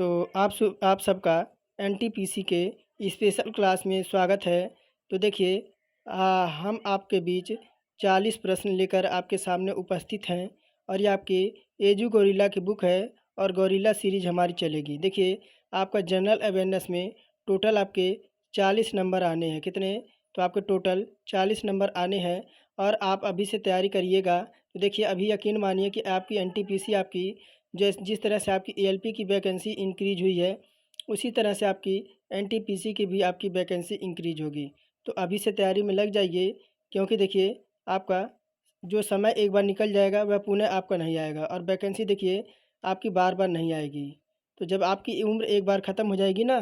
तो आप सबका एनटीपीसी के स्पेशल क्लास में स्वागत है। तो देखिए हम आपके बीच 40 प्रश्न लेकर आपके सामने उपस्थित हैं और ये आपकी एजू गोरिल्ला की बुक है और गोरिल्ला सीरीज हमारी चलेगी। देखिए आपका जनरल अवेयरनेस में टोटल आपके 40 नंबर आने हैं। कितने? तो आपके टोटल 40 नंबर आने हैं और आप अभी से तैयारी करिएगा। तो देखिए अभी यकीन मानिए कि आपकी एनटीपीसी आपकी जिस तरह से आपकी एएलपी की वैकेंसी इंक्रीज हुई है, उसी तरह से आपकी एनटीपीसी की भी आपकी वैकेंसी इंक्रीज होगी। तो अभी से तैयारी में लग जाइए, क्योंकि देखिए आपका जो समय एक बार निकल जाएगा वह पुनः आपका नहीं आएगा और वैकेंसी देखिए आपकी बार बार नहीं आएगी। तो जब आपकी उम्र एक बार ख़त्म हो जाएगी ना,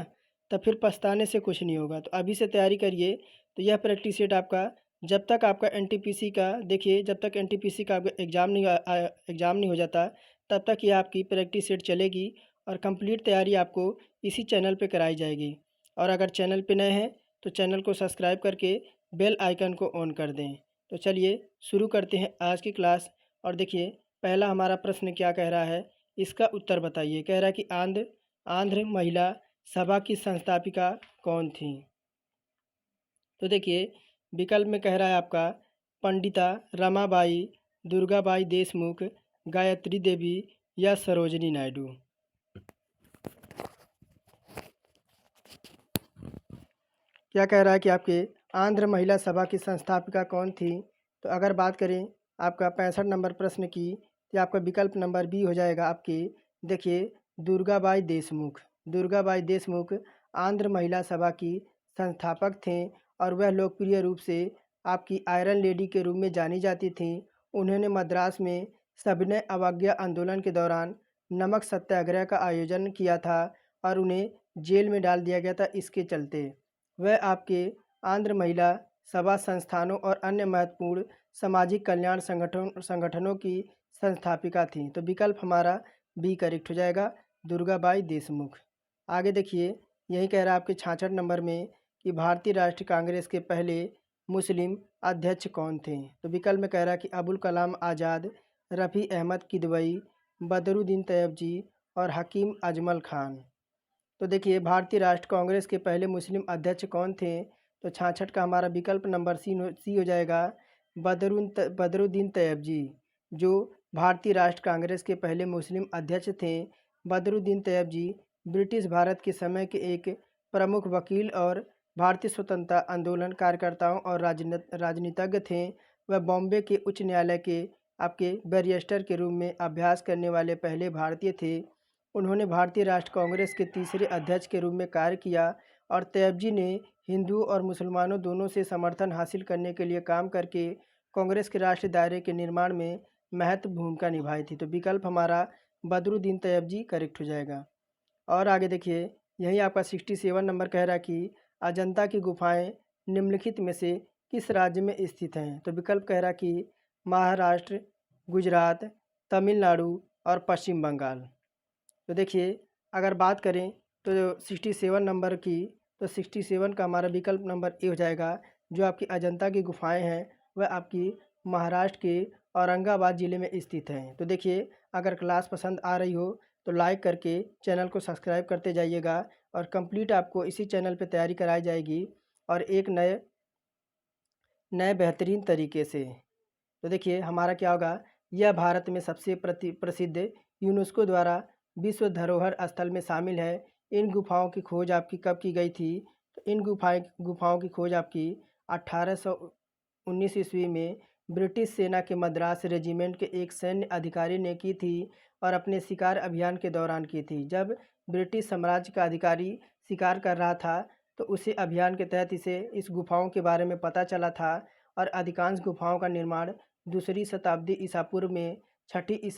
तब फिर पछताने से कुछ नहीं होगा। तो अभी से तैयारी करिए। तो यह प्रैक्टिस सेट आपका जब तक आपका एनटीपीसी का देखिए जब तक एनटीपीसी का एग्ज़ाम नहीं हो जाता, तब तक ये आपकी प्रैक्टिस सेट चलेगी और कंप्लीट तैयारी आपको इसी चैनल पे कराई जाएगी। और अगर चैनल पे नए हैं तो चैनल को सब्सक्राइब करके बेल आइकन को ऑन कर दें। तो चलिए शुरू करते हैं आज की क्लास। और देखिए पहला हमारा प्रश्न क्या कह रहा है, इसका उत्तर बताइए। कह रहा है कि आंध्र महिला सभा की संस्थापिका कौन थी? तो देखिए विकल्प में कह रहा है आपका पंडिता रमाबाई, दुर्गाबाई देशमुख, गायत्री देवी या सरोजनी नायडू। क्या कह रहा है कि आपके आंध्र महिला सभा की संस्थापिका कौन थी? तो अगर बात करें आपका 65 नंबर प्रश्न की, तो आपका विकल्प नंबर बी हो जाएगा आपके। देखिए दुर्गाबाई देशमुख। दुर्गाबाई देशमुख आंध्र महिला सभा की संस्थापक थे और वह लोकप्रिय रूप से आपकी आयरन लेडी के रूप में जानी जाती थीं। उन्होंने मद्रास में सविनय अवज्ञा आंदोलन के दौरान नमक सत्याग्रह का आयोजन किया था और उन्हें जेल में डाल दिया गया था इसके चलते। वह आपके आंध्र महिला सभा संस्थानों और अन्य महत्वपूर्ण सामाजिक कल्याण संगठनों की संस्थापिका थीं। तो विकल्प हमारा बी करेक्ट हो जाएगा, दुर्गाबाई देशमुख। आगे देखिए यही कह रहा है आपके 66 नंबर में कि भारतीय राष्ट्रीय कांग्रेस के पहले मुस्लिम अध्यक्ष कौन थे? तो विकल्प में कह रहा है कि अबुल कलाम आज़ाद, रफ़ी अहमद किदवई, बदरुद्दीन तैयबजी और हकीम अजमल खान। तो देखिए भारतीय राष्ट्र कांग्रेस के पहले मुस्लिम अध्यक्ष कौन थे? तो 66 का हमारा विकल्प नंबर सी हो जाएगा, बदरुद्दीन तैयबजी, जो भारतीय राष्ट्र कांग्रेस के पहले मुस्लिम अध्यक्ष थे। बदरुद्दीन तैयबजी ब्रिटिश भारत के समय के एक प्रमुख वकील और भारतीय स्वतंत्रता आंदोलन कार्यकर्ताओं और राजनीतिज्ञ थे। वह बॉम्बे के उच्च न्यायालय के आपके बैरिस्टर के रूप में अभ्यास करने वाले पहले भारतीय थे। उन्होंने भारतीय राष्ट्र कांग्रेस के तीसरे अध्यक्ष के रूप में कार्य किया और तैयबजी ने हिंदुओं और मुसलमानों दोनों से समर्थन हासिल करने के लिए काम करके कांग्रेस के राष्ट्रीय दायरे के निर्माण में महत्वपूर्ण भूमिका निभाई थी। तो विकल्प हमारा बदरुद्दीन तैयबजी करेक्ट हो जाएगा। और आगे देखिए यही आपका 67 नंबर कह रहा है कि अजंता की गुफाएं निम्नलिखित में से किस राज्य में स्थित हैं? तो विकल्प कह रहा है कि महाराष्ट्र, गुजरात, तमिलनाडु और पश्चिम बंगाल। तो देखिए अगर बात करें तो 67 नंबर की, तो 67 का हमारा विकल्प नंबर ए हो जाएगा। जो आपकी अजंता की गुफाएं हैं वह आपकी महाराष्ट्र के औरंगाबाद ज़िले में स्थित हैं। तो देखिए अगर क्लास पसंद आ रही हो तो लाइक करके चैनल को सब्सक्राइब करते जाइएगा और कंप्लीट आपको इसी चैनल पे तैयारी कराई जाएगी और एक नए नए बेहतरीन तरीके से। तो देखिए हमारा क्या होगा, यह भारत में सबसे प्रसिद्ध यूनेस्को द्वारा विश्व धरोहर स्थल में शामिल है। इन गुफाओं की खोज आपकी कब की गई थी? तो इन गुफाओं की खोज आपकी 1819 ईस्वी में ब्रिटिश सेना के मद्रास रेजिमेंट के एक सैन्य अधिकारी ने की थी और अपने शिकार अभियान के दौरान की थी। जब ब्रिटिश साम्राज्य का अधिकारी शिकार कर रहा था तो उसी अभियान के तहत इसे इस गुफाओं के बारे में पता चला था और अधिकांश गुफाओं का निर्माण दूसरी शताब्दी ईसा पूर्व में छठी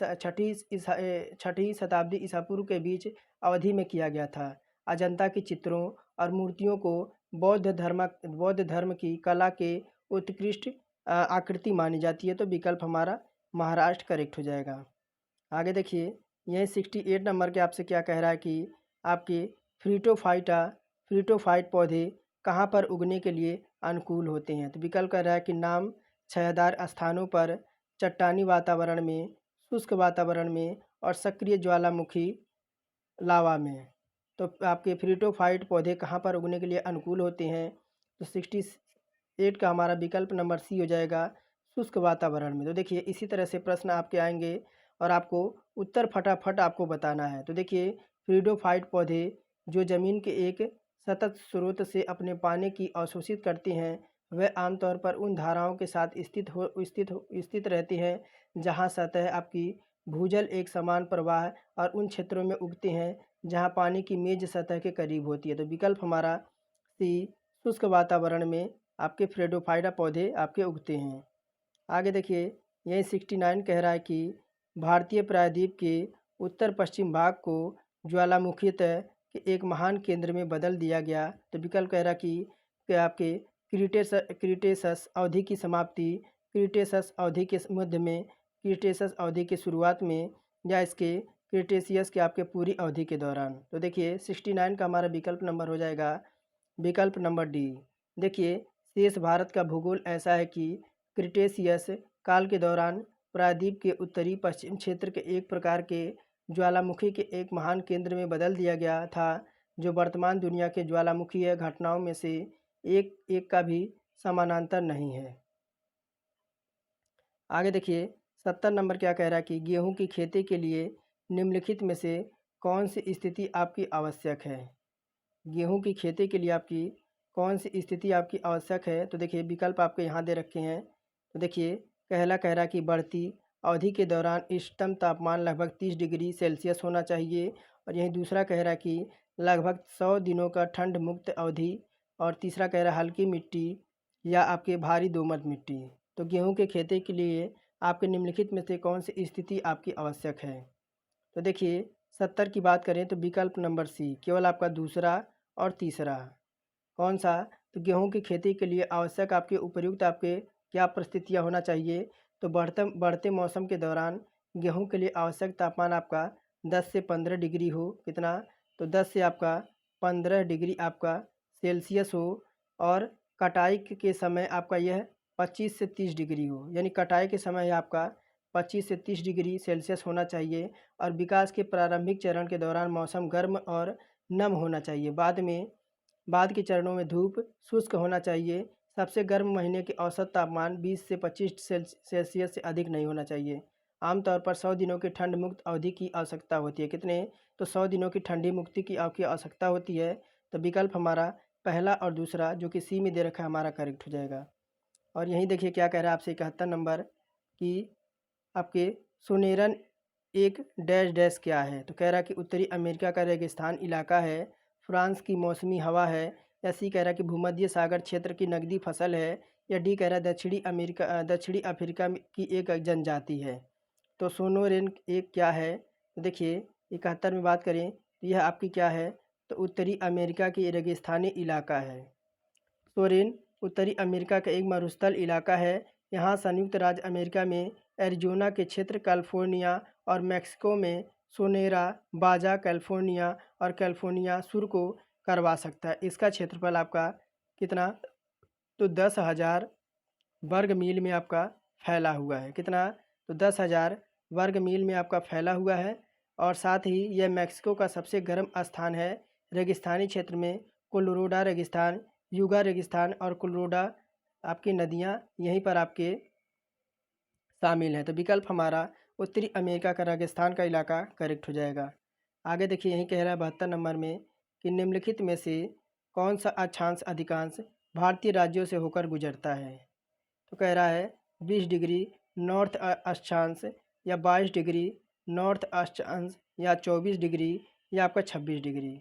शताब्दी ईसा पूर्व के बीच अवधि में किया गया था। अजंता के चित्रों और मूर्तियों को बौद्ध धर्म की कला के उत्कृष्ट आकृति मानी जाती है। तो विकल्प हमारा महाराष्ट्र करेक्ट हो जाएगा। आगे देखिए यह 68 नंबर के आपसे क्या कह रहा है कि आपके फ्रीटोफाइट पौधे कहाँ पर उगने के लिए अनुकूल होते हैं? तो विकल्प कह रहा है कि नाम छायादार स्थानों पर, चट्टानी वातावरण में, शुष्क वातावरण में और सक्रिय ज्वालामुखी लावा में। तो आपके फ्रीटोफाइट पौधे कहाँ पर उगने के लिए अनुकूल होते हैं? तो 68 का हमारा विकल्प नंबर सी हो जाएगा, शुष्क वातावरण में। तो देखिए इसी तरह से प्रश्न आपके आएंगे और आपको उत्तर फटाफट आपको बताना है। तो देखिए फ्रीडोफाइट पौधे जो ज़मीन के एक सतत स्रोत से अपने पानी की अवशोषित करते हैं, वह आमतौर पर उन धाराओं के साथ स्थित रहते हैं जहाँ सतह आपकी भूजल एक समान प्रवाह और उन क्षेत्रों में उगते हैं जहाँ पानी की मेज सतह के करीब होती है। तो विकल्प हमारा सी, शुष्क वातावरण में आपके फ्रेडोफाइटा पौधे आपके उगते हैं। आगे देखिए यही 69 कह रहा है कि भारतीय प्रायद्वीप के उत्तर पश्चिम भाग को ज्वालामुखीतः के एक महान केंद्र में बदल दिया गया। तो विकल्प कह रहा कि आपके क्रीटेसस अवधि की समाप्ति, क्रीटेसस अवधि के मध्य में, क्रीटेसस अवधि की शुरुआत में, या इसके क्रीटेशियस के आपके पूरी अवधि के दौरान। तो देखिए 69 का हमारा विकल्प नंबर हो जाएगा विकल्प नंबर डी। देखिए शेष भारत का भूगोल ऐसा है कि क्रिटेशियस काल के दौरान प्रायद्वीप के उत्तरी पश्चिम क्षेत्र के एक प्रकार के ज्वालामुखी के एक महान केंद्र में बदल दिया गया था, जो वर्तमान दुनिया के ज्वालामुखीय घटनाओं में से एक का भी समानांतर नहीं है। आगे देखिए 70 नंबर क्या कह रहा है कि गेहूं की खेती के लिए निम्नलिखित में से कौन सी स्थिति आपकी आवश्यक है? गेहूं की खेती के लिए आपकी कौन सी स्थिति आपकी आवश्यक है? तो देखिए विकल्प आपके यहाँ दे रखे हैं। तो देखिए पहला कह रहा है कि बढ़ती अवधि के दौरान इष्टतम तापमान लगभग 30 डिग्री सेल्सियस होना चाहिए, और यहीं दूसरा कह रहा है कि लगभग 100 दिनों का ठंड मुक्त अवधि, और तीसरा कह रहा है हल्की मिट्टी या आपके भारी दोमट मिट्टी। तो गेहूं के खेती के लिए आपके निम्नलिखित में से कौन सी स्थिति आपकी आवश्यक है? तो देखिए 70 की बात करें तो विकल्प नंबर सी, केवल आपका दूसरा और तीसरा। कौन सा? तो गेहूं की खेती के लिए आवश्यक आपके उपयुक्त आपके क्या परिस्थितियां होना चाहिए? तो बढ़ते बढ़ते मौसम के दौरान गेहूं के लिए आवश्यक तापमान आपका 10 से 15 डिग्री हो। कितना? तो 10 से आपका 15 डिग्री आपका सेल्सियस हो, और कटाई के समय आपका यह 25 से 30 डिग्री हो। यानी कटाई के समय आपका 25 से 30 डिग्री सेल्सियस होना चाहिए, और विकास के प्रारंभिक चरण के दौरान मौसम गर्म और नम होना चाहिए। बाद के चरणों में धूप शुष्क होना चाहिए। सबसे गर्म महीने के औसत तापमान 20 से 25 सेल्सियस से अधिक नहीं होना चाहिए। आमतौर पर 100 दिनों की ठंड मुक्त अवधि की आवश्यकता होती है। कितने? तो 100 दिनों की ठंडी मुक्ति की आपकी आवश्यकता होती है। तो विकल्प हमारा पहला और दूसरा जो कि सी में दे रखा है हमारा करेक्ट हो जाएगा। और यहीं देखिए क्या कह रहा है आपसे 71 नंबर कि आपके सुनेरन एक डैश डैश क्या है? तो कह रहा है कि उत्तरी अमेरिका का रेगिस्तान इलाका है, फ्रांस की मौसमी हवा है, या सी कह रहा है कि भूमध्य सागर क्षेत्र की नकदी फसल है, या डी कह रहा है दक्षिणी अफ्रीका की एक जनजाति है। तो सोनोरेन एक क्या है? तो देखिए 71 में बात करें तो यह आपकी क्या है? तो उत्तरी अमेरिका की रेगिस्तानी इलाका है। सोरेन उत्तरी अमेरिका का एक मरुस्थल इलाका है। यहाँ संयुक्त राज्य अमेरिका में एरिज़ोना के क्षेत्र, कैलिफोर्निया और मैक्सिको में सोनेरा, बाजा कैलिफोर्निया और कैलिफोर्निया सुर को करवा सकता है। इसका क्षेत्रफल आपका कितना? तो 10,000 वर्ग मील में आपका फैला हुआ है। कितना? तो 10,000 वर्ग मील में आपका फैला हुआ है, और साथ ही यह मैक्सिको का सबसे गर्म स्थान है। रेगिस्तानी क्षेत्र में कोलोराडो रेगिस्तान, यूगा रेगिस्तान और कोलोराडो आपकी नदियाँ यहीं पर आपके शामिल हैं। तो विकल्प हमारा उत्तरी अमेरिका का रेगिस्तान का इलाका करेक्ट हो जाएगा। आगे देखिए यहीं कह रहा है 72 नंबर में कि निम्नलिखित में से कौन सा अक्षांश अधिकांश भारतीय राज्यों से होकर गुजरता है? तो कह रहा है 20 डिग्री नॉर्थ अक्षांश, या 22 डिग्री नॉर्थ अक्षांश, या 24 डिग्री, या आपका 26 डिग्री।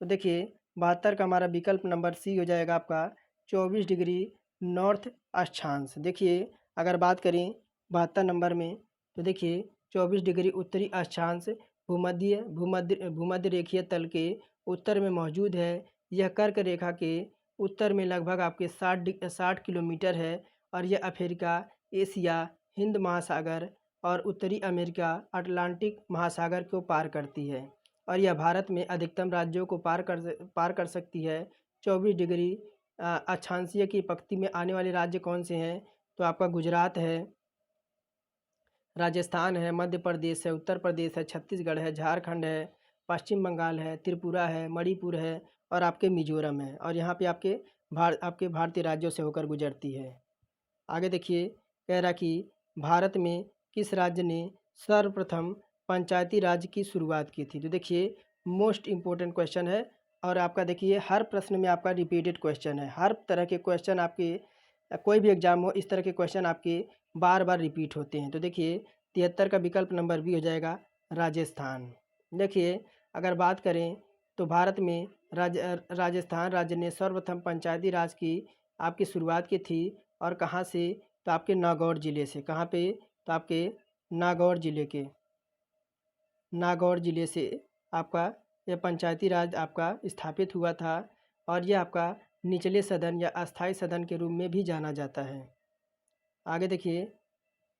तो देखिए 72 का हमारा विकल्प नंबर सी हो जाएगा आपका 24 डिग्री नॉर्थ अक्षांश। देखिए अगर बात करें 72 नंबर में तो देखिए 24 डिग्री उत्तरी अक्षांश भूमध्य रेखीय तल के उत्तर में मौजूद है। यह कर्क रेखा के उत्तर में लगभग आपके 60 किलोमीटर है, और यह अफ्रीका, एशिया, हिंद महासागर और उत्तरी अमेरिका अटलांटिक महासागर को पार करती है, और यह भारत में अधिकतम राज्यों को पार कर सकती है। 24 डिग्री अक्षांशीय की पंक्ति में आने वाले राज्य कौन से हैं? तो आपका गुजरात है, राजस्थान है, मध्य प्रदेश है, उत्तर प्रदेश है, छत्तीसगढ़ है, झारखंड है, पश्चिम बंगाल है, त्रिपुरा है, मणिपुर है और आपके मिजोरम है। और यहाँ पे आपके भारतीय राज्यों से होकर गुजरती है। आगे देखिए, कह रहा कि भारत में किस राज्य ने सर्वप्रथम पंचायती राज की शुरुआत की थी। तो देखिए, मोस्ट इम्पोर्टेंट क्वेश्चन है और आपका देखिए हर प्रश्न में आपका रिपीटेड क्वेश्चन है। हर तरह के क्वेश्चन आपके कोई भी एग्जाम हो, इस तरह के क्वेश्चन आपके बार बार रिपीट होते हैं। तो देखिए 73 का विकल्प नंबर बी हो जाएगा राजस्थान। देखिए, अगर बात करें तो भारत में राजस्थान राज्य ने सर्वप्रथम पंचायती राज की आपकी शुरुआत की थी। और कहाँ से? तो आपके नागौर ज़िले से। कहाँ पे? तो आपके नागौर ज़िले से आपका यह पंचायती राज आपका स्थापित हुआ था। और यह आपका निचले सदन या अस्थाई सदन के रूप में भी जाना जाता है। आगे देखिए,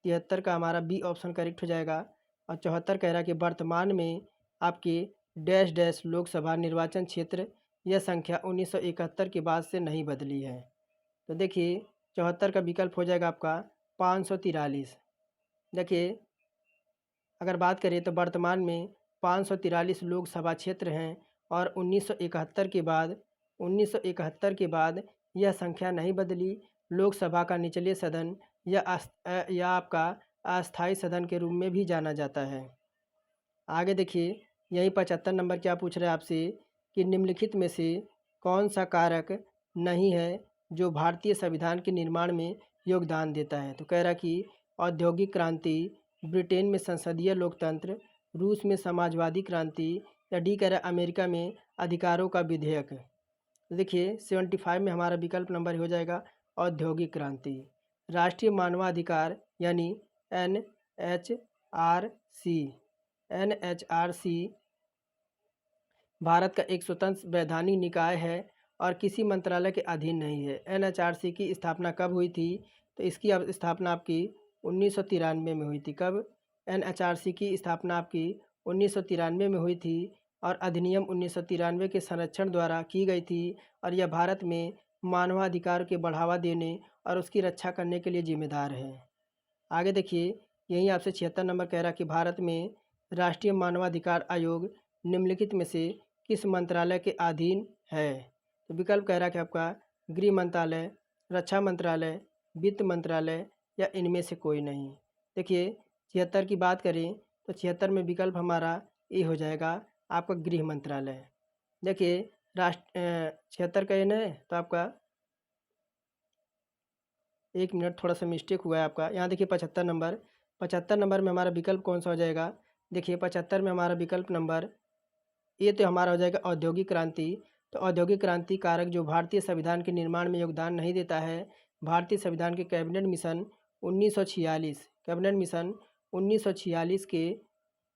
73 का हमारा बी ऑप्शन करेक्ट हो जाएगा। और 74 कह रहा है कि वर्तमान में आपके डैश डैश लोकसभा निर्वाचन क्षेत्र यह संख्या 1971 के बाद से नहीं बदली है। तो देखिए 74 का विकल्प हो जाएगा आपका 543। देखिए, अगर बात करें तो वर्तमान में 543 लोकसभा क्षेत्र हैं और 1971 के बाद यह संख्या नहीं बदली। लोकसभा का निचले सदन या आपका अस्थाई सदन के रूप में भी जाना जाता है। आगे देखिए, यही 75 नंबर क्या पूछ रहे हैं आपसे कि निम्नलिखित में से कौन सा कारक नहीं है जो भारतीय संविधान के निर्माण में योगदान देता है। तो कह रहा कि औद्योगिक क्रांति, ब्रिटेन में संसदीय लोकतंत्र, रूस में समाजवादी क्रांति, या डी कह रहा है अमेरिका में अधिकारों का विधेयक। तो देखिए 75 में हमारा विकल्प नंबर हो जाएगा औद्योगिक क्रांति। राष्ट्रीय मानवाधिकार यानी NHRC भारत का एक स्वतंत्र वैधानिक निकाय है और किसी मंत्रालय के अधीन नहीं है। NHRC की स्थापना कब हुई थी? तो इसकी स्थापना आपकी 1993 में हुई थी। कब? NHRC की स्थापना आपकी 1993 में हुई थी और अधिनियम 1993 के संरक्षण द्वारा की गई थी। और यह भारत में मानवाधिकार के बढ़ावा देने और उसकी रक्षा करने के लिए जिम्मेदार है। आगे देखिए, यहीं आपसे 76 नंबर कह रहा कि भारत में राष्ट्रीय मानवाधिकार आयोग निम्नलिखित में से किस मंत्रालय के अधीन है। तो विकल्प कह रहा कि आपका गृह मंत्रालय, रक्षा मंत्रालय, वित्त मंत्रालय, या इनमें से कोई नहीं। देखिए 76 की बात करें तो 76 में विकल्प हमारा ए हो जाएगा आपका गृह मंत्रालय। देखिए 76 का ये न है तो आपका 1 मिनट थोड़ा सा मिस्टेक हुआ है आपका। यहाँ देखिए 75 नंबर में हमारा विकल्प कौन सा हो जाएगा? देखिए 75 में हमारा विकल्प नंबर ये तो हमारा हो जाएगा औद्योगिक क्रांति। तो औद्योगिक क्रांति कारक जो भारतीय संविधान के निर्माण में योगदान नहीं देता है। भारतीय संविधान के कैबिनेट मिशन 1946 के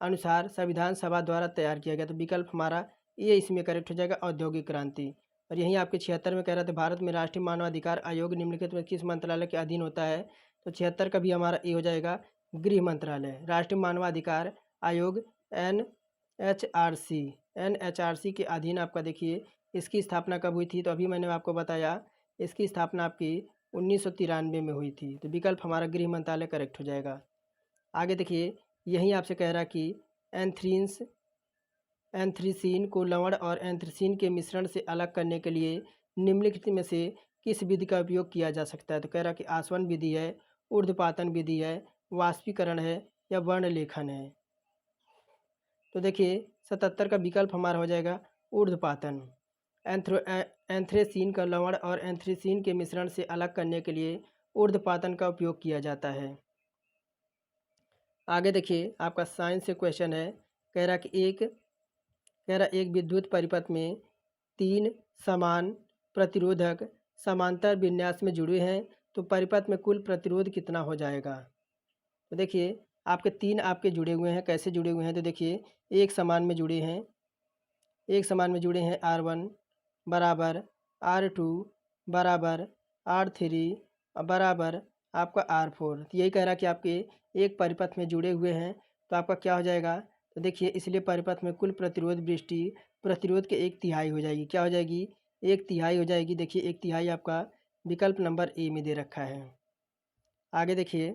अनुसार संविधान सभा द्वारा तैयार किया गया। तो विकल्प हमारा ये इसमें करेक्ट हो जाएगा औद्योगिक क्रांति। और यहीं आपके 76 में कह रहा था भारत में राष्ट्रीय मानवाधिकार आयोग निम्नलिखित में किस मंत्रालय के अधीन होता है। तो 76 का भी हमारा ये हो जाएगा गृह मंत्रालय। राष्ट्रीय मानवाधिकार आयोग NHRC के अधीन आपका देखिए इसकी स्थापना कब हुई थी। तो अभी मैंने आपको बताया इसकी स्थापना आपकी 1993 में हुई थी। तो विकल्प हमारा गृह मंत्रालय करेक्ट हो जाएगा। आगे देखिए, यहीं आपसे कह रहा कि एंथ्रीसीन को लवण और एंथ्रीसीन के मिश्रण से अलग करने के लिए निम्नलिखित में से किस विधि का उपयोग किया जा सकता है। तो कह रहा कि आसवन विधि है, ऊर्ध्वपातन विधि है, वाष्पीकरण है, या वर्ण लेखन है। तो देखिए 77 का विकल्प हमारा हो जाएगा ऊर्ध्वपातन। एंथ्रेसीन का लवण और एंथ्रीसीन के मिश्रण से अलग करने के लिए ऊर्ध्वपातन का उपयोग किया जाता है। आगे देखिए आपका साइंस से क्वेश्चन है। कह रहा एक विद्युत परिपथ में 3 समान प्रतिरोधक समांतर विन्यास में जुड़े हैं तो परिपथ में कुल प्रतिरोध कितना हो जाएगा। तो देखिए आपके 3 आपके जुड़े हुए हैं। कैसे जुड़े हुए हैं? तो देखिए एक समान में जुड़े हैं R1 बराबर R2 बराबर R3 बराबर आपका R4। तो यही कह रहा कि आपके एक परिपथ में जुड़े हुए हैं तो आपका क्या हो जाएगा। तो देखिए इसलिए परिपथ में कुल प्रतिरोध वृष्टि प्रतिरोध के 1/3 हो जाएगी। क्या हो जाएगी? 1/3 हो जाएगी। देखिए 1/3 आपका विकल्प नंबर ए में दे रखा है। आगे देखिए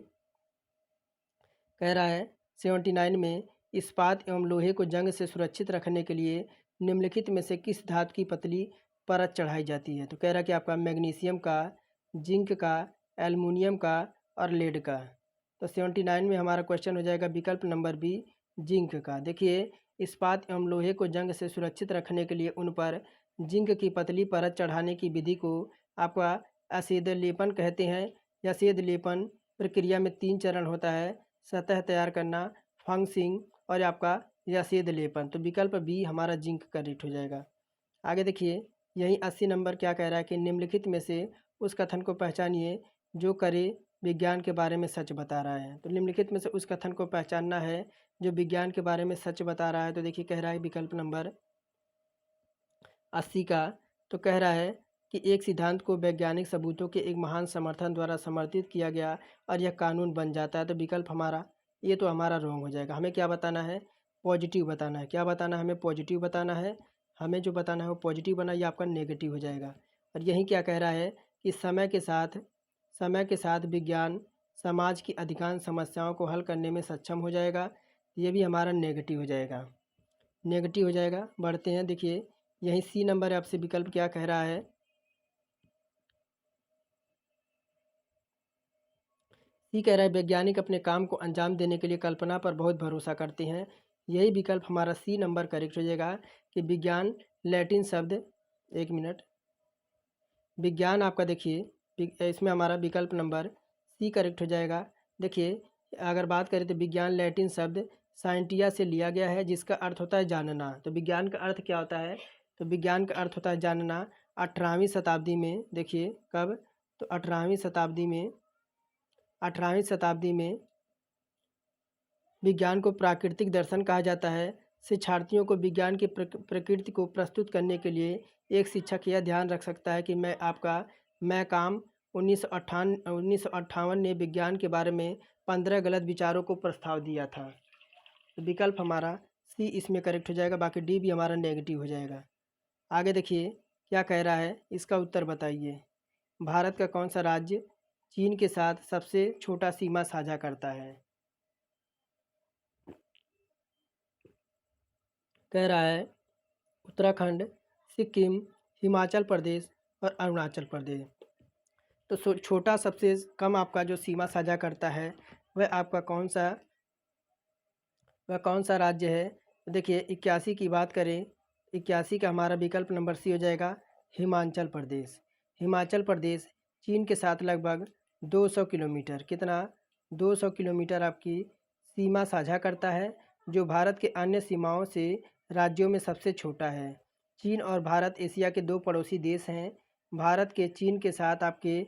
कह रहा है 79 में इस्पात एवं लोहे को जंग से सुरक्षित रखने के लिए निम्नलिखित में से किस धातु की पतली परत चढ़ाई जाती है? तो कह रहा है कि आपका मैग्नीशियम का, जिंक का, एल्युमिनियम का और लेड का। तो 79 में हमारा क्वेश्चन हो जाएगा विकल्प नंबर बी, जिंक का। देखिए, इस्पात एवं लोहे को जंग से सुरक्षित रखने के लिए उन पर जिंक की पतली परत चढ़ाने की विधि को आपका असेद लेपन कहते हैं। या असेद लेपन प्रक्रिया में 3 चरण होता है: सतह तैयार करना, फंक्सिंग और आपका यसेद लेपन। तो विकल्प बी हमारा जिंक करेक्ट हो जाएगा। आगे देखिए, यही 80 नंबर क्या कह रहा है कि निम्नलिखित में से उस कथन को पहचानिए जो करे विज्ञान के बारे में सच बता रहा है। तो निम्नलिखित में से उस कथन को पहचानना है जो विज्ञान के बारे में सच बता रहा है। तो देखिए, कह रहा है विकल्प नंबर 80 का। तो कह रहा है कि एक सिद्धांत को वैज्ञानिक सबूतों के एक महान समर्थन द्वारा समर्थित किया गया और यह कानून बन जाता है। तो विकल्प हमारा ये तो हमारा रॉन्ग हो जाएगा। हमें क्या बताना है? पॉजिटिव बताना है। क्या बताना है? हमें पॉजिटिव बताना है। हमें जो बताना है वो पॉजिटिव बना, ये आपका नेगेटिव हो जाएगा। और यही क्या कह रहा है कि समय के साथ विज्ञान समाज की अधिकांश समस्याओं को हल करने में सक्षम हो जाएगा। ये भी हमारा नेगेटिव हो जाएगा, नेगेटिव हो जाएगा। बढ़ते हैं, देखिए यही सी नंबर आपसे विकल्प क्या कह रहा है? सी कह रहा है वैज्ञानिक अपने काम को अंजाम देने के लिए कल्पना पर बहुत भरोसा करते हैं। यही विकल्प हमारा सी नंबर करेक्ट हो जाएगा कि विज्ञान लैटिन शब्द, एक मिनट, विज्ञान आपका देखिए इसमें हमारा विकल्प नंबर सी करेक्ट हो जाएगा। देखिए, अगर बात करें तो विज्ञान लैटिन शब्द साइंटिया से लिया गया है जिसका अर्थ होता है जानना। तो विज्ञान का अर्थ क्या होता है? तो विज्ञान का अर्थ होता है जानना। 18वीं शताब्दी में, देखिए कब, तो 18वीं शताब्दी में विज्ञान को प्राकृतिक दर्शन कहा जाता है। शिक्षार्थियों को विज्ञान की प्रकृति को प्रस्तुत करने के लिए एक शिक्षक यह ध्यान रख सकता है कि मैं काम 1958 ने विज्ञान के बारे में 15 गलत विचारों को प्रस्ताव दिया था। तो विकल्प हमारा सी इसमें करेक्ट हो जाएगा, बाकी डी भी हमारा नेगेटिव हो जाएगा। आगे देखिए क्या कह रहा है, इसका उत्तर बताइए। भारत का कौन सा राज्य चीन के साथ सबसे छोटा सीमा साझा करता है? कह रहा है उत्तराखंड, सिक्किम, हिमाचल प्रदेश और अरुणाचल प्रदेश। तो छोटा सबसे कम आपका जो सीमा साझा करता है वह कौन सा राज्य है? तो देखिए 81 की बात करें, 81 का हमारा विकल्प नंबर सी हो जाएगा, हिमाचल प्रदेश। हिमाचल प्रदेश चीन के साथ लगभग 200 किलोमीटर, कितना, 200 किलोमीटर आपकी सीमा साझा करता है, जो भारत के अन्य सीमाओं से राज्यों में सबसे छोटा है। चीन और भारत एशिया के 2 पड़ोसी देश हैं। भारत के चीन के साथ आपके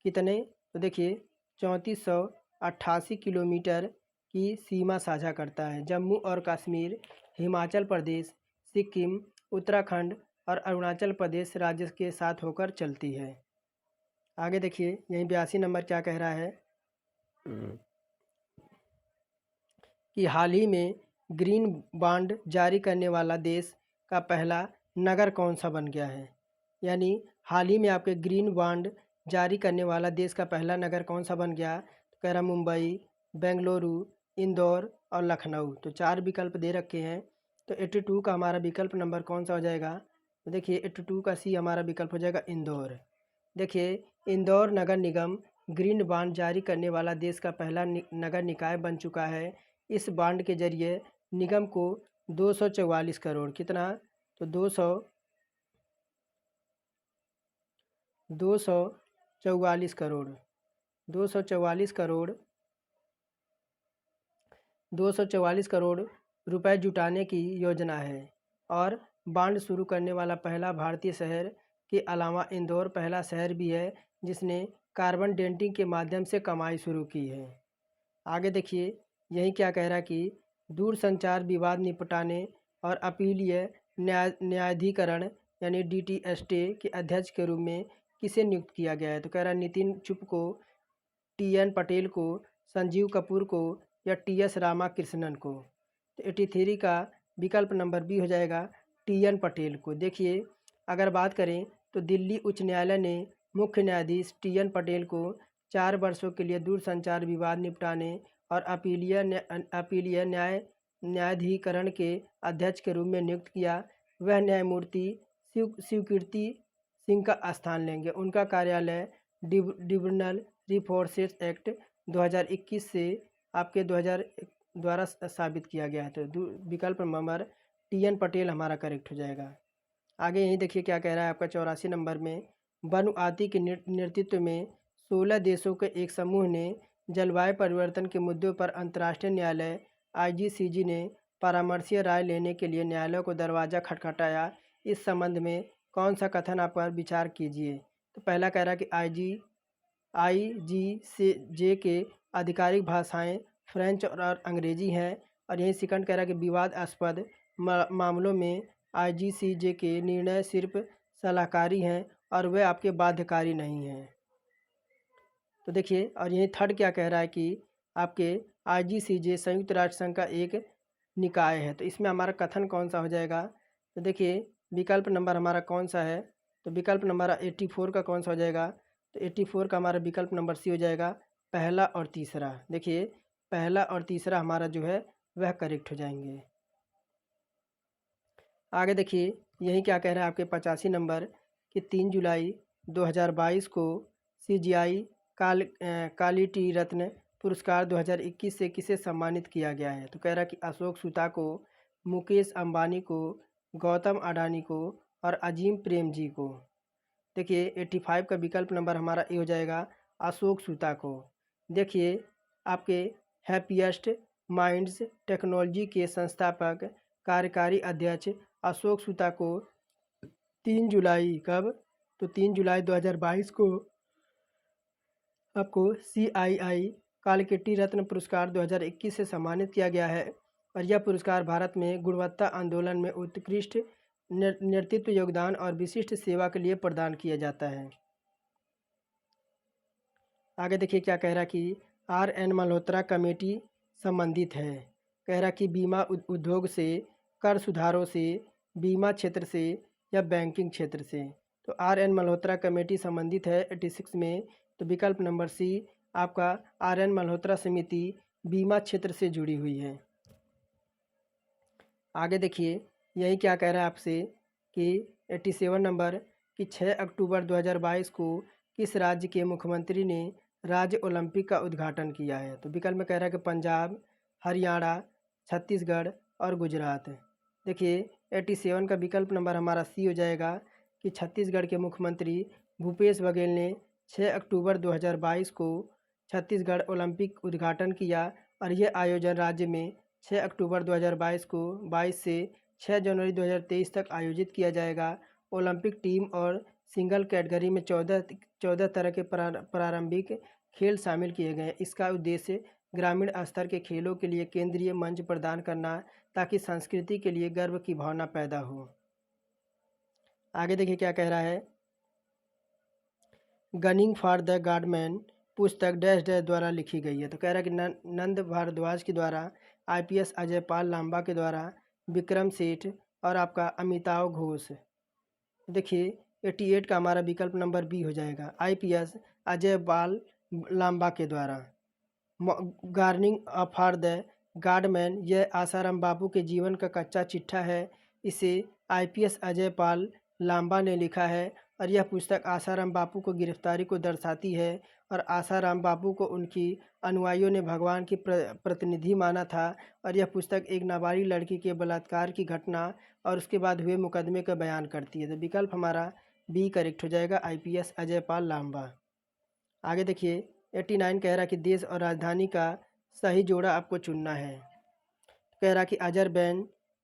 कितने, तो देखिए 3488 किलोमीटर की सीमा साझा करता है। जम्मू और कश्मीर, हिमाचल प्रदेश, सिक्किम, उत्तराखंड और अरुणाचल प्रदेश राज्य के साथ होकर चलती है। आगे देखिए यहीं 82 नंबर क्या कह रहा है कि हाल ही में ग्रीन बॉन्ड जारी करने वाला देश का पहला नगर कौन सा बन गया है? यानी हाल ही में आपके ग्रीन बॉन्ड जारी करने वाला देश का पहला नगर कौन सा बन गया? तो कह रहा मुंबई, बेंगलुरु, इंदौर और लखनऊ। तो 4 विकल्प दे रखे हैं। तो 82 का हमारा विकल्प नंबर कौन सा हो जाएगा? तो देखिए 82 का सी हमारा विकल्प हो जाएगा, इंदौर। देखिए इंदौर नगर निगम ग्रीन बॉन्ड जारी करने वाला देश का पहला नगर निकाय बन चुका है। इस बॉन्ड के जरिए निगम को 244 करोड़, कितना, तो 244 करोड़ 244 करोड़ 244 करोड़ रुपए जुटाने की योजना है। और बॉन्ड शुरू करने वाला पहला भारतीय शहर के अलावा इंदौर पहला शहर भी है जिसने कार्बन डेटिंग के माध्यम से कमाई शुरू की है। आगे देखिए यही क्या कह रहा है कि दूरसंचार विवाद निपटाने और अपीलीय न्यायाधिकरण यानी DTST के अध्यक्ष के रूप में किसे नियुक्त किया गया है? तो कह रहा है नितिन चुप को, TN पटेल को, संजीव कपूर को या TS रामाकृष्णन को। तो 83 का विकल्प नंबर बी हो जाएगा, TN पटेल को। देखिए अगर बात करें तो दिल्ली उच्च न्यायालय ने मुख्य न्यायाधीश TN पटेल को 4 वर्षों के लिए दूरसंचार विवाद निपटाने और अपीलीय न्यायाधिकरण के अध्यक्ष के रूप में नियुक्त किया, वह न्यायमूर्ति शिवकीर्ति सिंह का स्थान लेंगे। उनका कार्यालय ट्रिब्यूनल रिफॉर्मेशन एक्ट 2021 से आपके 2000 द्वारा साबित किया गया है। तो विकल्प नंबर TN पटेल हमारा करेक्ट हो जाएगा। आगे यही देखिए क्या कह रहा है आपका 84 नंबर में, वनुआतु के नेतृत्व में 16 देशों के एक समूह ने जलवायु परिवर्तन के मुद्दों पर अंतर्राष्ट्रीय न्यायालय IGCG ने परामर्शीय राय लेने के लिए न्यायालय को दरवाज़ा खटखटाया। इस संबंध में कौन सा कथन आप पर विचार कीजिए। तो पहला कह रहा है कि IGCJ के आधिकारिक भाषाएं फ्रेंच और अंग्रेजी हैं। और यही सेकंड कह रहा है कि विवादास्पद मामलों में IGCJ के निर्णय सिर्फ सलाहकारी हैं और वे आपके बाध्यकारी नहीं हैं। तो देखिए, और यही थर्ड क्या कह रहा है कि आपके IGCJ संयुक्त राष्ट्र संघ का एक निकाय है। तो इसमें हमारा कथन कौन सा हो जाएगा। तो देखिए विकल्प नंबर हमारा कौन सा है। तो विकल्प नंबर 84 का कौन सा हो जाएगा। तो 84 का हमारा विकल्प नंबर C हो जाएगा, पहला और तीसरा। देखिए पहला और तीसरा हमारा जो है वह करेक्ट हो जाएंगे। आगे देखिए यही क्या कह रहा है आपके 85 नंबर कि 3 जुलाई 2022 को CGI क्वालिटी रत्न पुरस्कार 2021 से किसे सम्मानित किया गया है। तो कह रहा है कि अशोक सुता को, मुकेश अंबानी को, गौतम अडानी को और अजीम प्रेम जी को। देखिए 85 का विकल्प नंबर हमारा ए हो जाएगा, अशोक सुता को। देखिए आपके हैप्पीएस्ट माइंड्स टेक्नोलॉजी के संस्थापक कार्यकारी अध्यक्ष अशोक सुता को 3 जुलाई कब, तो 3 जुलाई 2022 को आपको CII कालकेटी रत्न पुरस्कार 2021 से सम्मानित किया गया है। और यह पुरस्कार भारत में गुणवत्ता आंदोलन में उत्कृष्ट नेतृत्व योगदान और विशिष्ट सेवा के लिए प्रदान किया जाता है। आगे देखिए क्या कह रहा कि RN मल्होत्रा कमेटी संबंधित है। कह रहा कि बीमा उद्योग से, कर सुधारों से, बीमा क्षेत्र से या बैंकिंग क्षेत्र से। तो RN मल्होत्रा कमेटी संबंधित है 86 में। तो विकल्प नंबर C आपका RN मल्होत्रा समिति बीमा क्षेत्र से जुड़ी हुई है। आगे देखिए यही क्या कह रहा है आपसे कि 87 नंबर कि 6 अक्टूबर 2022 को किस राज्य के मुख्यमंत्री ने राज्य ओलंपिक का उद्घाटन किया है। तो विकल्प में कह रहा है कि पंजाब, हरियाणा, छत्तीसगढ़ और गुजरात। देखिए 87 का विकल्प नंबर हमारा C हो जाएगा कि छत्तीसगढ़ के मुख्यमंत्री भूपेश बघेल ने 6 अक्टूबर 2022 को छत्तीसगढ़ ओलंपिक उद्घाटन किया। और यह आयोजन राज्य में 6 अक्टूबर 2022 को 22 से 6 जनवरी 2023 तक आयोजित किया जाएगा। ओलंपिक टीम और सिंगल कैटेगरी में 14 तरह के प्रारंभिक खेल शामिल किए गए। इसका उद्देश्य ग्रामीण स्तर के खेलों के लिए केंद्रीय मंच प्रदान करना, ताकि संस्कृति के लिए गर्व की भावना पैदा हो। आगे देखिए क्या कह रहा है, गनिंग फॉर द गॉडमैन पुस्तक डैश डैश द्वारा लिखी गई है। तो कह रहा है कि नंद भारद्वाज के द्वारा, IPS अजय पाल लांबा के द्वारा, विक्रम सेठ और आपका अमिताभ घोष। देखिए 88 का हमारा विकल्प नंबर B हो जाएगा, IPS अजय पाल लांबा के द्वारा। गार्निंग फॉर द गॉडमैन यह आसाराम बापू के जीवन का कच्चा चिट्ठा है। इसे IPS अजय पाल लांबा ने लिखा है। और यह पुस्तक आसाराम बापू को गिरफ्तारी को दर्शाती है। और आसाराम बापू को उनकी अनुयायियों ने भगवान की प्रतिनिधि माना था। और यह पुस्तक एक नाबालिग लड़की के बलात्कार की घटना और उसके बाद हुए मुकदमे का बयान करती है। तो विकल्प हमारा B करेक्ट हो जाएगा, IPS अजय पाल लांबा। आगे देखिए 89 कह रहा कि देश और राजधानी का सही जोड़ा आपको चुनना है। कह रहा कि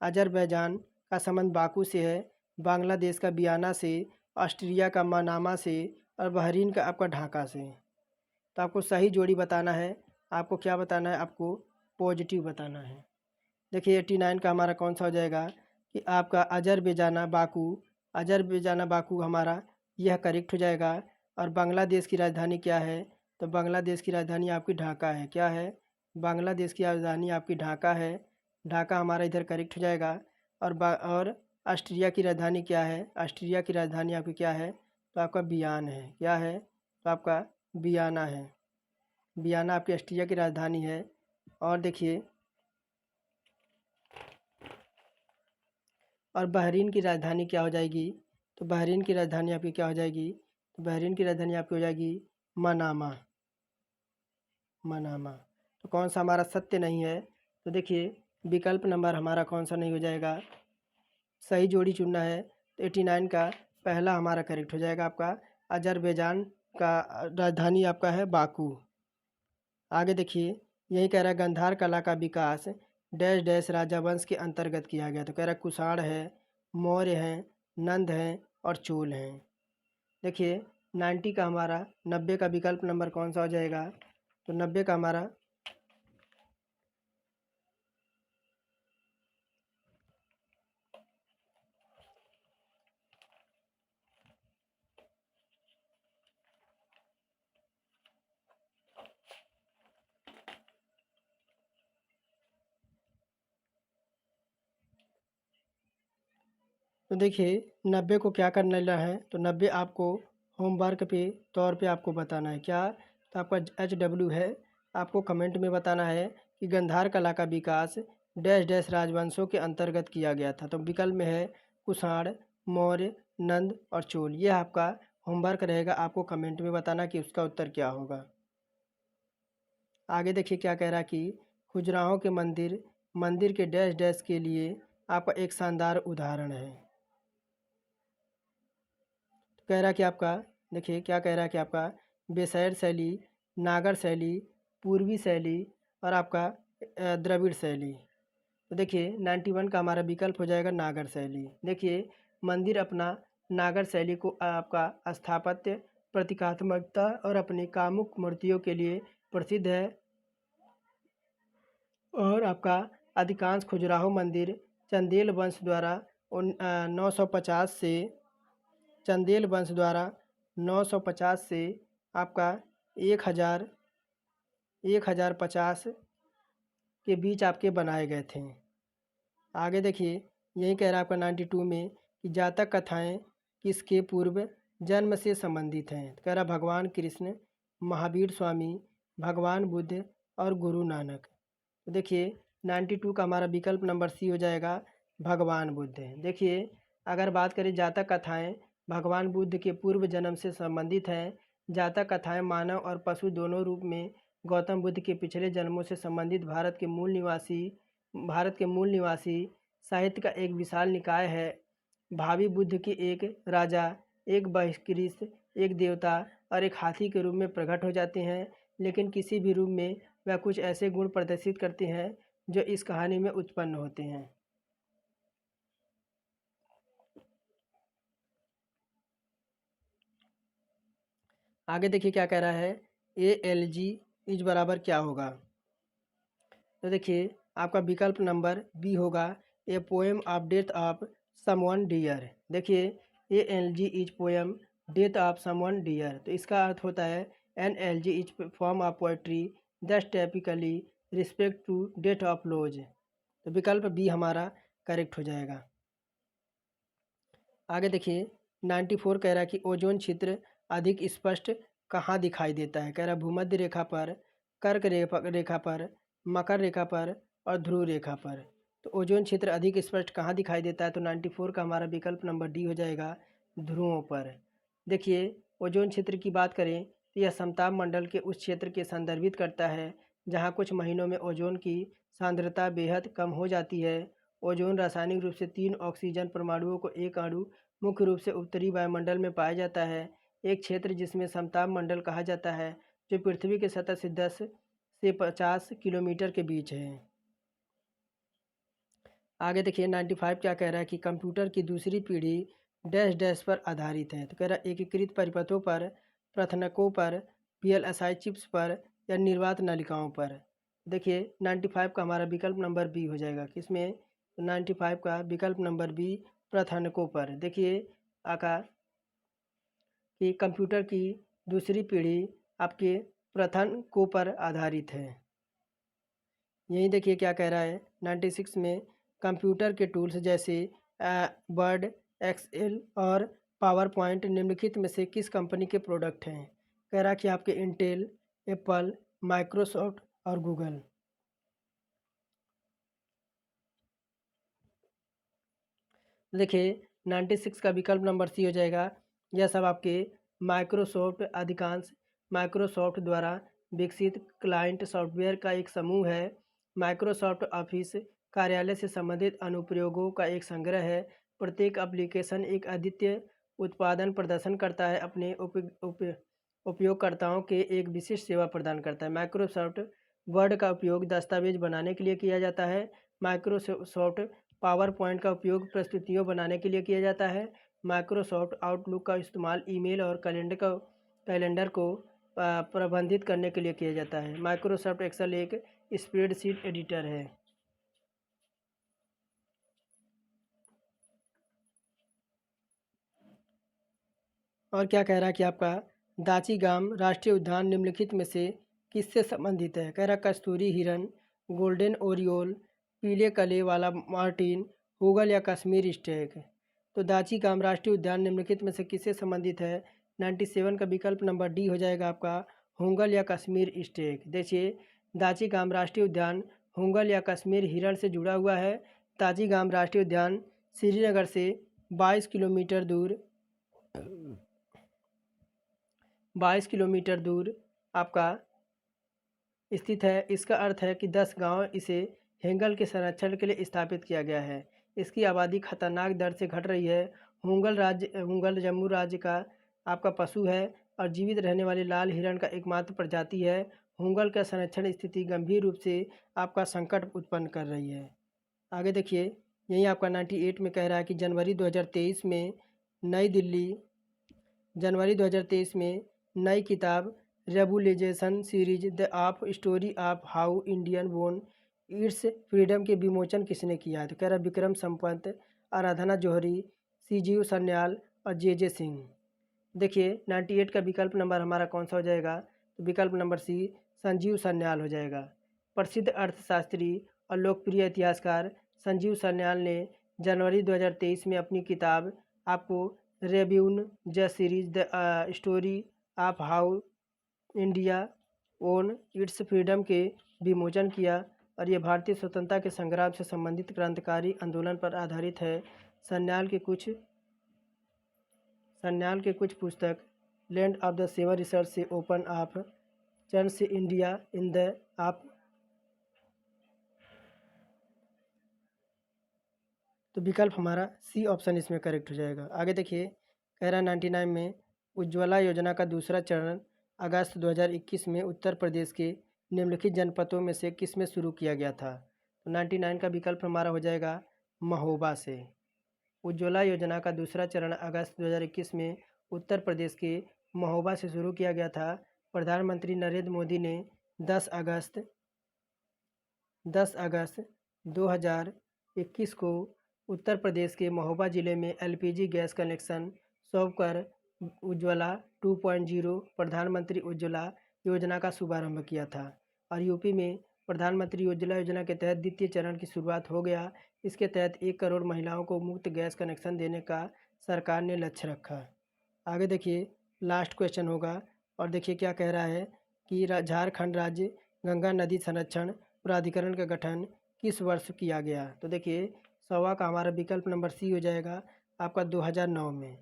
अजरबैजान का संबंध बाकू से है, बांग्लादेश का बियाना से, ऑस्ट्रिया का मनामा से और बहरीन का आपका ढाका से। तो आपको सही जोड़ी बताना है। आपको क्या बताना है, आपको पॉजिटिव बताना है। देखिए 89 का हमारा कौन सा हो जाएगा कि आपका अजरबैजाना बाकू हमारा यह करेक्ट हो जाएगा। और बांग्लादेश की राजधानी क्या है, तो बांग्लादेश की राजधानी आपकी ढाका है। क्या है, बांग्लादेश की राजधानी आपकी ढाका है। ढाका हमारा इधर करेक्ट हो जाएगा। और ऑस्ट्रिया की राजधानी क्या है, ऑस्ट्रिया की राजधानी आपकी क्या है, तो आपका बियान है। क्या है, तो आपका बियाना है। बियाना आपकी ऑस्ट्रिया की राजधानी है। और देखिए और बहरीन की राजधानी क्या हो जाएगी? तो बहरीन की राजधानी आपकी क्या हो जाएगी? तो बहरीन की राजधानी आपकी हो जाएगी मनामा। मनामा। तो कौन सा हमारा सत्य नहीं है? तो देखिए विकल्प नंबर हमारा कौन सा नहीं हो जाएगा? सही जोड़ी चुनना है तो 89 का पहला हमारा करेक्ट हो जाएगा आपका। अजरबैजान का राजधानी आपका है बाकू। आगे देखिए यही कह रहा है गंधार कला का विकास डैश डैश राजा वंश के अंतर्गत किया गया। तो कह रहा है कुषाण है, मौर्य हैं, नंद हैं और चोल हैं। देखिए 90 का हमारा 90 का विकल्प नंबर कौन सा हो जाएगा? तो 90 का हमारा तो देखिए 90 को क्या करना है? तो 90 आपको होमवर्क पे तौर पे आपको बताना है क्या? तो आपका HW है, आपको कमेंट में बताना है कि गंधार कला का विकास डैश डैश राजवंशों के अंतर्गत किया गया था। तो विकल्प में है कुषाण, मौर्य, नंद और चोल। यह आपका होमवर्क रहेगा, आपको कमेंट में बताना कि उसका उत्तर क्या होगा। आगे देखिए क्या कह रहा है कि खजुराहो के मंदिर मंदिर के डैश डैश के लिए आपका एक शानदार उदाहरण है। कह रहा है कि आपका देखिए क्या कह रहा है कि आपका बेसैर शैली, नागर शैली, पूर्वी शैली और आपका द्रविड़ शैली। तो देखिए 91 का हमारा विकल्प हो जाएगा नागर शैली। देखिए मंदिर अपना नागर शैली को आपका स्थापत्य, प्रतीकात्मकता और अपनी कामुक मूर्तियों के लिए प्रसिद्ध है। और आपका अधिकांश खजुराहो मंदिर चंदेल वंश द्वारा 950 से चंदेल वंश द्वारा 950 से आपका 1000 1050 के बीच आपके बनाए गए थे। आगे देखिए यही कह रहा है आपका 92 में कि जातक कथाएं किसके पूर्व जन्म से संबंधित हैं। तो कह रहा भगवान कृष्ण, महावीर स्वामी, भगवान बुद्ध और गुरु नानक। तो देखिए 92 का हमारा विकल्प नंबर सी हो जाएगा भगवान बुद्ध। देखिए अगर बात करें जातक कथाएं भगवान बुद्ध के पूर्व जन्म से संबंधित हैं। जातक कथाएं मानव और पशु दोनों रूप में गौतम बुद्ध के पिछले जन्मों से संबंधित भारत के मूल निवासी साहित्य का एक विशाल निकाय है। भावी बुद्ध के एक राजा, एक बहिष्कृत, एक देवता और एक हाथी के रूप में प्रकट हो जाते हैं, लेकिन किसी भी रूप में वह कुछ ऐसे गुण प्रदर्शित करते हैं जो इस कहानी में उत्पन्न होते हैं। आगे देखिए क्या कह रहा है ALG इज बराबर क्या होगा? तो देखिए आपका विकल्प नंबर बी होगा a poem of death of someone dear. देखिए ALG is poem death of someone dear. तो इसका अर्थ होता है NLG is form of poetry that typically respect to death of loss. तो विकल्प बी हमारा करेक्ट हो जाएगा। आगे देखिए 94 कह रहा है कि ओजोन क्षेत्र अधिक स्पष्ट कहाँ दिखाई देता है? कह रहा है भूमध्य रेखा पर, कर्क रेखा पर, मकर रेखा पर और ध्रुव रेखा पर। तो ओजोन क्षेत्र अधिक स्पष्ट कहाँ दिखाई देता है? तो 94 का हमारा विकल्प नंबर डी हो जाएगा ध्रुवों पर। देखिए ओजोन क्षेत्र की बात करें तो यह समताप मंडल के उस क्षेत्र के संदर्भित करता है जहाँ कुछ महीनों में ओजोन की सांद्रता बेहद कम हो जाती है। ओजोन रासायनिक रूप से 3 ऑक्सीजन परमाणुओं को एक अणु मुख्य रूप से उत्तरी वायुमंडल में पाया जाता है। एक क्षेत्र जिसमें समताप मंडल कहा जाता है जो पृथ्वी के सतह से 10 से 50 किलोमीटर के बीच है। आगे देखिए 95 क्या कह रहा है कि कंप्यूटर की दूसरी पीढ़ी डैश डैश पर आधारित है। तो कह रहा है एकीकृत परिपथों पर, प्रथनकों पर, VLSI चिप्स पर या निर्वात नलिकाओं पर। देखिए 95 का हमारा विकल्प नंबर बी हो जाएगा। किसमें? तो 95 का विकल्प नंबर बी प्रथनकों पर। देखिए आका कि कंप्यूटर की दूसरी पीढ़ी आपके प्रथनकों पर आधारित है। यही देखिए क्या कह रहा है 96 में कंप्यूटर के टूल्स जैसे वर्ड, एक्सेल और पावर पॉइंट निम्नलिखित में से किस कंपनी के प्रोडक्ट हैं? कह रहा कि आपके इंटेल, एप्पल, माइक्रोसॉफ्ट और गूगल। देखिए 96 का विकल्प नंबर सी हो जाएगा। यह सब आपके माइक्रोसॉफ्ट द्वारा विकसित क्लाइंट सॉफ्टवेयर का एक समूह है। माइक्रोसॉफ्ट ऑफिस कार्यालय से संबंधित अनुप्रयोगों का एक संग्रह है। प्रत्येक एप्लीकेशन एक अद्वितीय उत्पादन प्रदर्शन करता है, अपने उपयोगकर्ताओं के एक विशिष्ट सेवा प्रदान करता है। माइक्रोसॉफ्ट वर्ड का उपयोग दस्तावेज बनाने के लिए किया जाता है। माइक्रोसॉफ्ट पावर पॉइंट का उपयोग प्रस्तुतियों बनाने के लिए किया जाता है। माइक्रोसॉफ्ट आउटलुक का इस्तेमाल ईमेल और कैलेंडर को प्रबंधित करने के लिए किया जाता है। माइक्रोसॉफ्ट एक्सेल एक स्प्रेडशीट एडिटर है। और क्या कह रहा है कि आपका दाची गांव राष्ट्रीय उद्यान निम्नलिखित में से किससे संबंधित है? कह रहा कस्तूरी हिरन, गोल्डन ओरियोल, पीले कले वाला मार्टिन, हुगल या कश्मीर स्टेक। तो दाची गांव राष्ट्रीय उद्यान निम्नलिखित में से किससे संबंधित है? 97 का विकल्प नंबर डी हो जाएगा आपका, हुंगल या कश्मीर स्टेक। देखिए दाची गांव राष्ट्रीय उद्यान हुंगल या कश्मीर हिरण से जुड़ा हुआ है। दाची गांव राष्ट्रीय उद्यान श्रीनगर से 22 किलोमीटर दूर 22 किलोमीटर दूर आपका स्थित है। इसका अर्थ है कि 10 गांव इसे हेंगल के संरक्षण के लिए स्थापित किया गया है। इसकी आबादी खतरनाक दर से घट रही है। हुंगल जम्मू राज्य का आपका पशु है और जीवित रहने वाले लाल हिरण का एकमात्र प्रजाति है। हुंगल का संरक्षण स्थिति गंभीर रूप से आपका संकट उत्पन्न कर रही है। आगे देखिए यही आपका 98 में कह रहा है कि जनवरी 2023 में नई किताब रेबुलेजेशन series the of story of how Indian won its freedom के विमोचन किसने किया? तो कह रहा विक्रम संपत, आराधना जौहरी, सीजीव सन्याल और जे सिंह। देखिए 98 का विकल्प नंबर हमारा कौन सा हो जाएगा? तो विकल्प नंबर सी संजीव सन्याल हो जाएगा। प्रसिद्ध अर्थशास्त्री और लोकप्रिय इतिहासकार संजीव सन्याल ने जनवरी 2023 में अपनी किताब आपको रेब्यून ज series the story of how India own it's freedom के विमोचन किया और ये भारतीय स्वतंत्रता के संग्राम से संबंधित क्रांतिकारी आंदोलन पर आधारित है। सन्याल के कुछ पुस्तक land of the seven research से open of church India in the आप। तो विकल्प हमारा सी ऑप्शन इसमें करेक्ट हो जाएगा। आगे देखिए कह रहा 99 में उज्ज्वला योजना का दूसरा चरण अगस्त 2021 में उत्तर प्रदेश के निम्नलिखित जनपदों में से किस में शुरू किया गया था? तो 99 का विकल्प हमारा हो जाएगा महोबा से। उज्ज्वला योजना का दूसरा चरण अगस्त 2021 में उत्तर प्रदेश के महोबा से शुरू किया गया था। प्रधानमंत्री नरेंद्र मोदी ने 10 अगस्त 2021 को उत्तर प्रदेश के महोबा ज़िले में एलपीजी गैस कनेक्शन सौंपकर उज्ज्वला 2.0 प्रधानमंत्री उज्ज्वला योजना का शुभारंभ किया था। और यूपी में प्रधानमंत्री उज्ज्वला योजना के तहत द्वितीय चरण की शुरुआत हो गया। इसके तहत 1 करोड़ महिलाओं को मुफ्त गैस कनेक्शन देने का सरकार ने लक्ष्य रखा। आगे देखिए लास्ट क्वेश्चन होगा और देखिए क्या कह रहा है कि झारखंड राज्य गंगा नदी संरक्षण प्राधिकरण का गठन किस वर्ष किया गया? तो देखिए 100 का हमारा विकल्प नंबर सी हो जाएगा आपका 2009 में।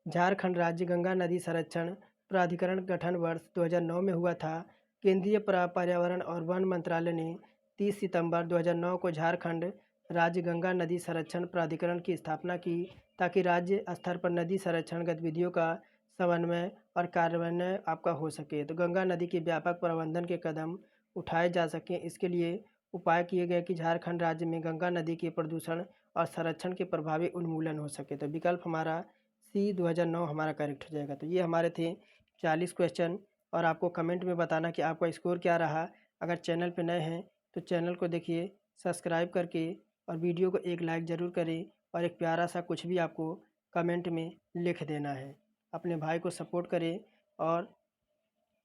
झारखंड राज्य गंगा नदी संरक्षण प्राधिकरण गठन वर्ष 2009 में हुआ था। केंद्रीय पर्यावरण और वन मंत्रालय ने 30 सितंबर 2009 को झारखंड राज्य गंगा नदी संरक्षण प्राधिकरण की स्थापना की ताकि राज्य स्तर पर नदी संरक्षण गतिविधियों का समन्वय और कार्यान्वयन आपका हो सके। तो गंगा नदी के व्यापक प्रबंधन के कदम उठाए जा सकें, इसके लिए उपाय किए गए कि झारखंड राज्य में गंगा नदी के प्रदूषण और संरक्षण के प्रभावी उन्मूलन हो सके। तो विकल्प हमारा सी 2009 हमारा करेक्ट हो जाएगा। तो ये हमारे थे 40 क्वेश्चन और आपको कमेंट में बताना कि आपका स्कोर क्या रहा। अगर चैनल पे नए हैं तो चैनल को देखिए सब्सक्राइब करके और वीडियो को एक लाइक ज़रूर करें और एक प्यारा सा कुछ भी आपको कमेंट में लिख देना है। अपने भाई को सपोर्ट करें और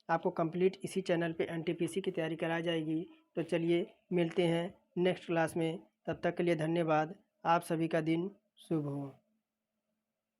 आपको कंप्लीट इसी चैनल पे एनटीपीसी की तैयारी कराई जाएगी। तो चलिए मिलते हैं नेक्स्ट क्लास में, तब तक के लिए धन्यवाद। आप सभी का दिन शुभ हो।